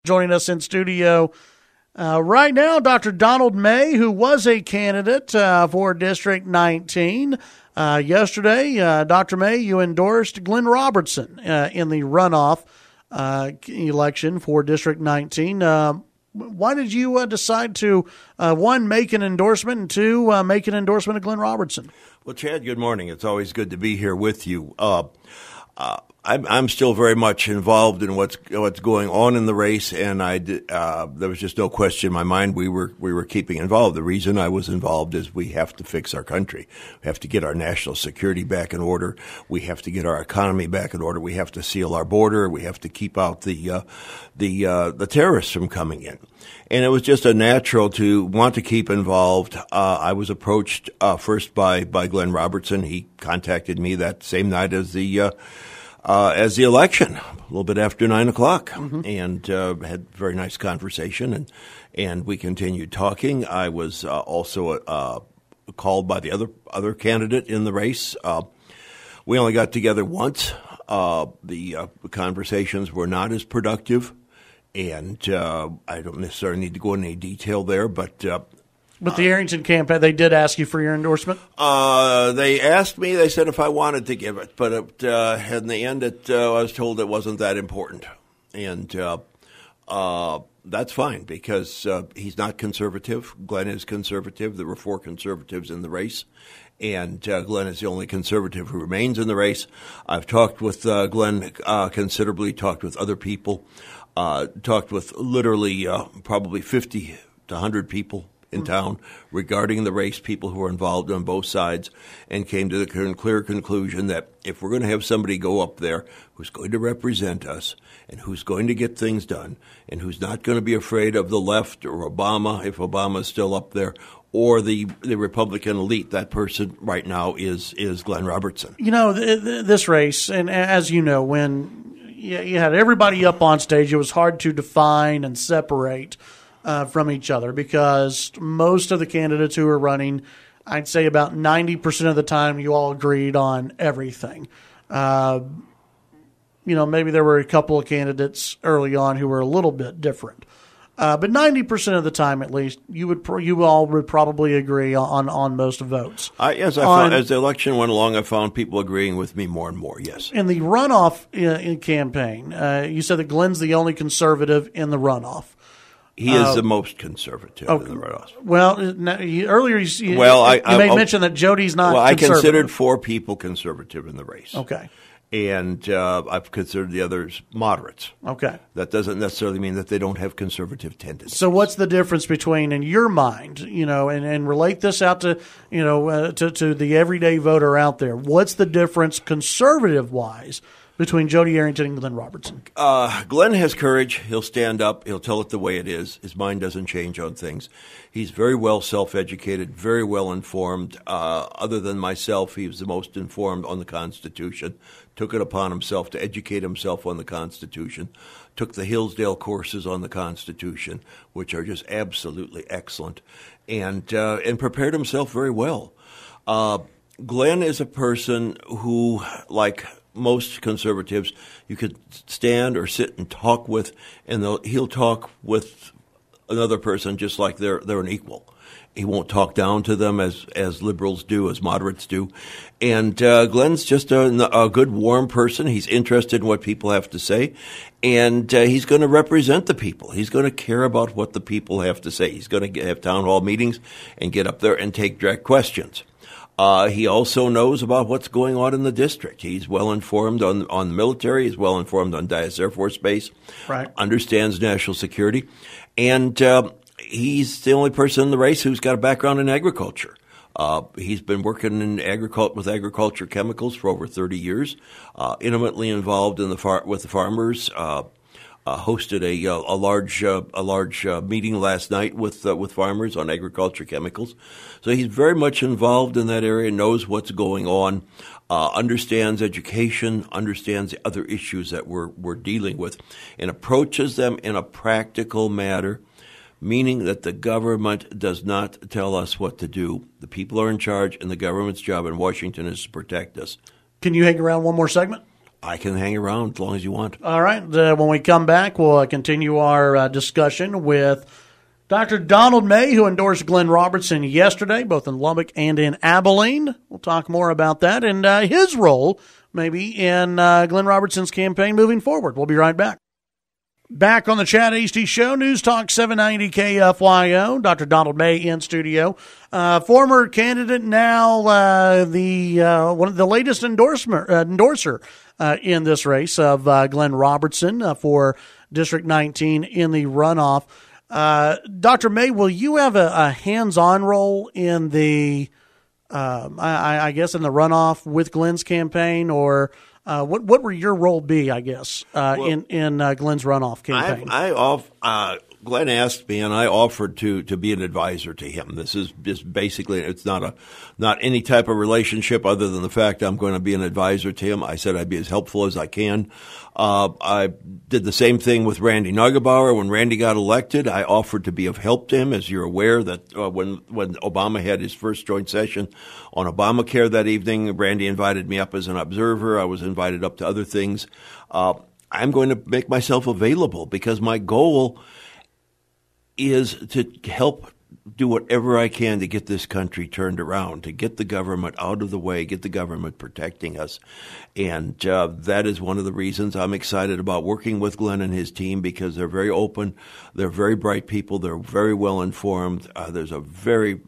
Joining us in studio right now, Dr. Donald May, who was a candidate for District 19. Yesterday, Dr. May, you endorsed Glen Robertson in the runoff election for District 19. Why did you decide to, one, make an endorsement, and two, make an endorsement of Glen Robertson? Well, Chad, good morning. It's always good to be here with you. I'm still very much involved in what's going on in the race, and there was just no question in my mind we were keeping involved. The reason I was involved is we have to fix our country. We have to get our national security back in order. We have to get our economy back in order. We have to seal our border. We have to keep out the terrorists from coming in. And it was just a natural to want to keep involved. I was approached first by Glen Robertson. He contacted me that same night as the election, a little bit after 9 o'clock, and had a very nice conversation, and we continued talking. I was also called by the other candidate in the race. We only got together once. The conversations were not as productive, and I don't necessarily need to go into any detail there, but the Arrington campaign, they did ask you for your endorsement? They asked me, they said if I wanted to give it, but in the end, I was told it wasn't that important. And that's fine because he's not conservative. Glen is conservative. There were 4 conservatives in the race, and Glen is the only conservative who remains in the race. I've talked with Glen considerably, talked with other people, talked with literally probably 50 to 100 people in town regarding the race, people who are involved on both sides, and came to the clear conclusion that if we're going to have somebody go up there who's going to represent us and who's going to get things done and who's not going to be afraid of the left or Obama, if Obama's still up there, or the Republican elite, that person right now is Glen Robertson. You know, this race, and as you know, when you had everybody up on stage, it was hard to define and separate from each other because most of the candidates who were running, I'd say about 90% of the time you all agreed on everything. Maybe there were a couple of candidates early on who were a little bit different. But 90% of the time, at least, you all would probably agree on most votes. As the election went along, I found people agreeing with me more and more, yes. In the runoff campaign, you said that Glen's the only conservative in the runoff. He is the most conservative in the runoff. Well, earlier you made mention that Jody's not conservative. I considered 4 people conservative in the race. Okay. And I've considered the others moderates. Okay. That doesn't necessarily mean that they don't have conservative tendencies. So what's the difference between, in your mind, and relate this out to, to the everyday voter out there, what's the difference conservative-wise between Jody Arrington and Glen Robertson? Glen has courage. He'll stand up. He'll tell it the way it is. His mind doesn't change on things. He's very well self-educated, very well informed. Other than myself, he was the most informed on the Constitution. Took it upon himself to educate himself on the Constitution. Took the Hillsdale courses on the Constitution, which are just absolutely excellent, and prepared himself very well. Glen is a person who, like most conservatives, you could stand or sit and talk with, and he'll talk with another person just like they're an equal. He won't talk down to them as liberals do, as moderates do. And Glen's just a good, warm person. He's interested in what people have to say, and he's going to represent the people. He's going to care about what the people have to say. He's going to have town hall meetings and get up there and take direct questions. He also knows about what's going on in the district. He's well informed on the military. He's well informed on Dyess Air Force Base. Right. Understands national security. And he's the only person in the race who's got a background in agriculture. He's been working in with agriculture chemicals for over 30 years, intimately involved in with the farmers. Hosted a large meeting last night with farmers on agriculture chemicals. So he's very much involved in that area, knows what's going on, understands education, understands the other issues that we're dealing with, and approaches them in a practical manner, meaning that the government does not tell us what to do. The people are in charge, and the government's job in Washington is to protect us. Can you hang around one more segment? I can hang around as long as you want. All right. When we come back, we'll continue our discussion with Dr. Donald May, who endorsed Glen Robertson yesterday, both in Lubbock and in Abilene. We'll talk more about that and his role maybe in Glen Robertson's campaign moving forward. We'll be right back. Back on the Chad Hasty Show, News Talk 790 KFYO. Dr. Donald May in studio. Former candidate, now one of the latest endorser in this race of Glen Robertson for District 19 in the runoff. Dr. May, will you have a hands-on role in the, I guess, in the runoff with Glen's campaign, or what will your role be, I guess, in Glen's runoff campaign? Glen asked me, and I offered to be an advisor to him. This is just basically, it's not any type of relationship other than the fact I'm going to be an advisor to him. I said I'd be as helpful as I can. I did the same thing with Randy Neugebauer. When Randy got elected, I offered to be of help to him. As you're aware, that when Obama had his first joint session on Obamacare that evening, Randy invited me up as an observer. I was invited up to other things. I'm going to make myself available because my goal is to help do whatever I can to get this country turned around, to get the government out of the way, get the government protecting us. And that is one of the reasons I'm excited about working with Glen and his team, because they're very open, they're very bright people, they're very well informed. There's a very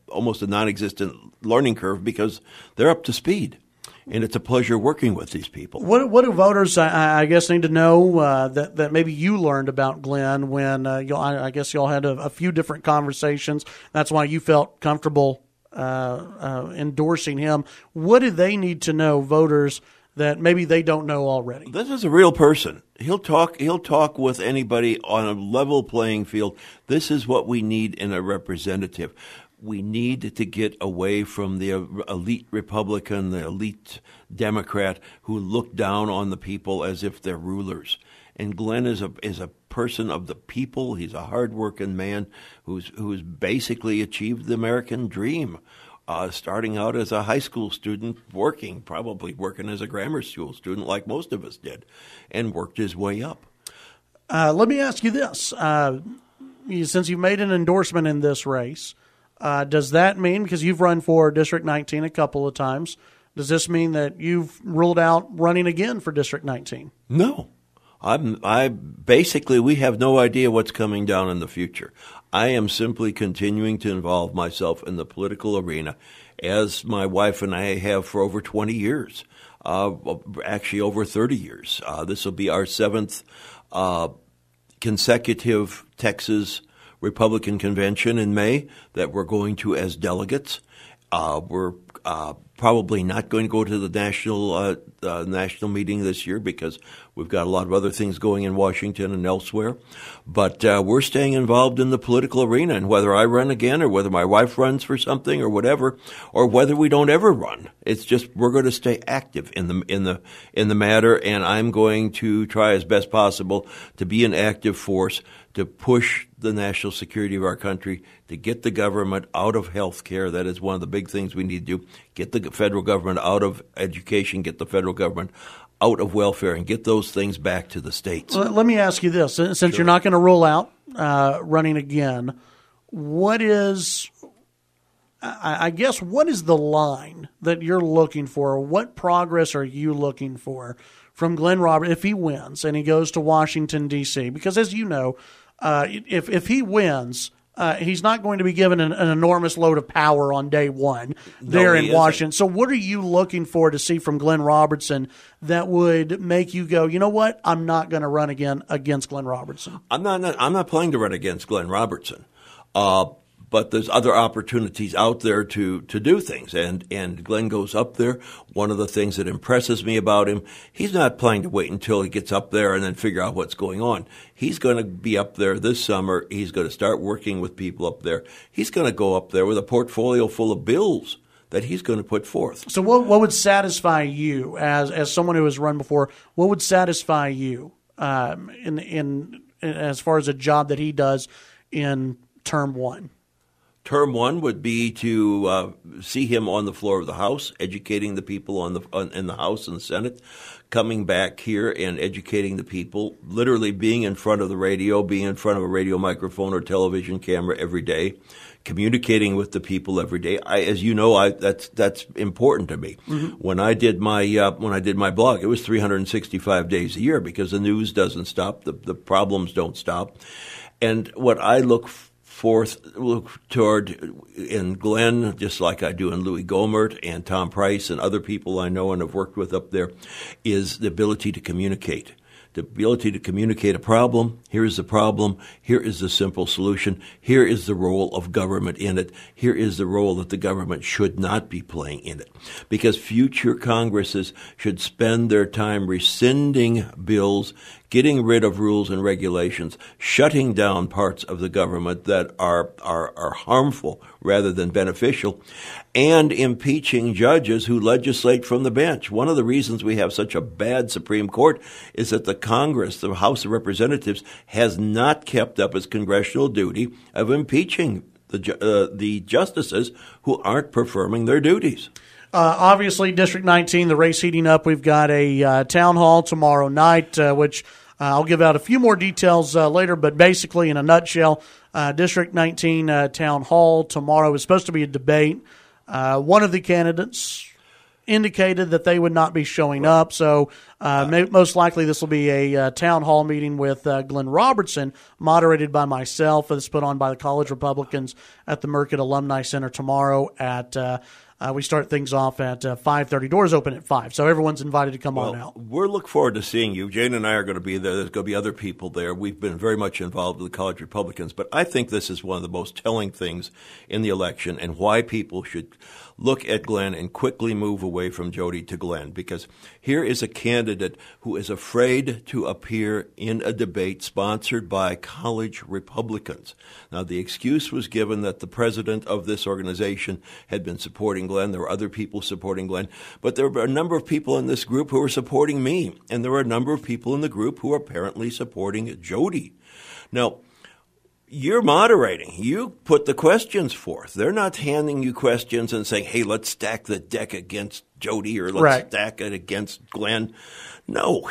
almost a non-existent learning curve because they're up to speed. And it's a pleasure working with these people. What do voters, I guess, need to know that maybe you learned about Glen when I guess y'all had a few different conversations? That's why you felt comfortable endorsing him. What do they need to know, voters, that maybe they don't know already? This is a real person. He'll talk with anybody on a level playing field. This is what we need in a representative. We need to get away from the elite Republican, the elite Democrat who look down on the people as if they're rulers. And Glen is a person of the people. He's a hardworking man who's basically achieved the American dream. Starting out as a high school student, probably working as a grammar school student like most of us did, and worked his way up. Let me ask you this. Since you made an endorsement in this race, does that mean, because you've run for District 19 a couple of times, does this mean that you've ruled out running again for District 19? No. We have no idea what's coming down in the future. I am simply continuing to involve myself in the political arena, as my wife and I have for over 20 years, actually over 30 years. This will be our seventh consecutive Texas Republican convention in May that we're going to as delegates. We're probably not going to go to the national meeting this year because we've got a lot of other things going in Washington and elsewhere. But we're staying involved in the political arena, and whether I run again or whether my wife runs for something or whatever, or whether we don't ever run, it's just we're going to stay active in the matter, and I'm going to try as best possible to be an active force to push the national security of our country, to get the government out of health care. That is one of the big things we need to do. Get the federal government out of education, get the federal government out of welfare, and get those things back to the states. Well, let me ask you this. Since Sure. You're not going to rule out running again, what is the line that you're looking for? What progress are you looking for from Glen Robertson if he wins and he goes to Washington, D.C.? Because as you know, if he wins, he's not going to be given an enormous load of power on day one there in Washington. So what are you looking for to see from Glen Robertson that would make you go, you know what, I'm not going to run again against Glen Robertson? I'm not planning to run against Glen Robertson. But there's other opportunities out there to do things. And Glen goes up there. One of the things that impresses me about him, he's not planning to wait until he gets up there and then figure out what's going on. He's going to be up there this summer. He's going to start working with people up there. He's going to go up there with a portfolio full of bills that he's going to put forth. So what would satisfy you as someone who has run before? What would satisfy you in as far as a job that he does in term one? Term one would be to see him on the floor of the House, educating the people in the House and Senate, coming back here and educating the people, literally being in front of the radio, being in front of a radio microphone or television camera every day, communicating with the people every day. As you know, that's important to me. Mm-hmm. When I did my blog, it was 365 days a year because the news doesn't stop, the problems don't stop, and what I look toward in Glen, just like I do in Louis Gohmert and Tom Price and other people I know and have worked with up there, is the ability to communicate. The ability to communicate a problem. Here is the problem. Here is the simple solution. Here is the role of government in it. Here is the role that the government should not be playing in it. Because future Congresses should spend their time rescinding bills, getting rid of rules and regulations, shutting down parts of the government that are harmful rather than beneficial, and impeaching judges who legislate from the bench. One of the reasons we have such a bad Supreme Court is that the Congress, the House of Representatives, has not kept up its congressional duty of impeaching the justices who aren't performing their duties. Obviously, District 19, the race heating up. We've got a town hall tomorrow night, which I'll give out a few more details later, but basically, in a nutshell, District 19 town hall tomorrow is supposed to be a debate. One of the candidates indicated that they would not be showing up, so most likely this will be a town hall meeting with Glen Robertson, moderated by myself. It's put on by the College Republicans at the Merced Alumni Center tomorrow at we start things off at 5:30. Doors open at 5, so everyone's invited to come on out. We're looking forward to seeing you. Jane and I are going to be there. There's going to be other people there. We've been very much involved with the College Republicans, but I think this is one of the most telling things in the election and why people should look at Glen and quickly move away from Jody to Glen, because here is a candidate who is afraid to appear in a debate sponsored by college Republicans. Now, the excuse was given that the president of this organization had been supporting Glen. There were other people supporting Glen, but there were a number of people in this group who were supporting me, and there were a number of people in the group who were apparently supporting Jody. Now, you're moderating. You put the questions forth. They're not handing you questions and saying, hey, let's stack the deck against Jody or let's stack it against Glen. No,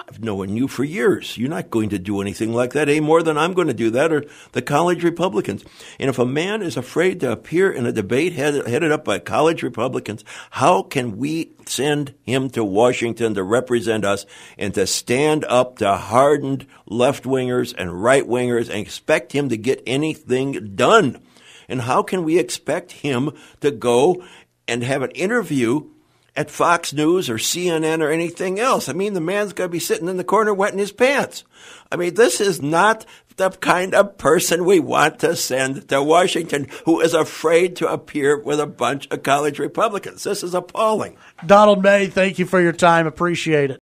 I've known you for years. You're not going to do anything like that any more than I'm going to do that or the college Republicans. And if a man is afraid to appear in a debate headed up by college Republicans, how can we send him to Washington to represent us and to stand up to hardened left-wingers and right-wingers and expect him to get anything done? And how can we expect him to go and have an interview at Fox News or CNN or anything else? I mean, the man's going to be sitting in the corner wetting his pants. I mean, this is not the kind of person we want to send to Washington who is afraid to appear with a bunch of college Republicans. This is appalling. Donald May, thank you for your time. Appreciate it.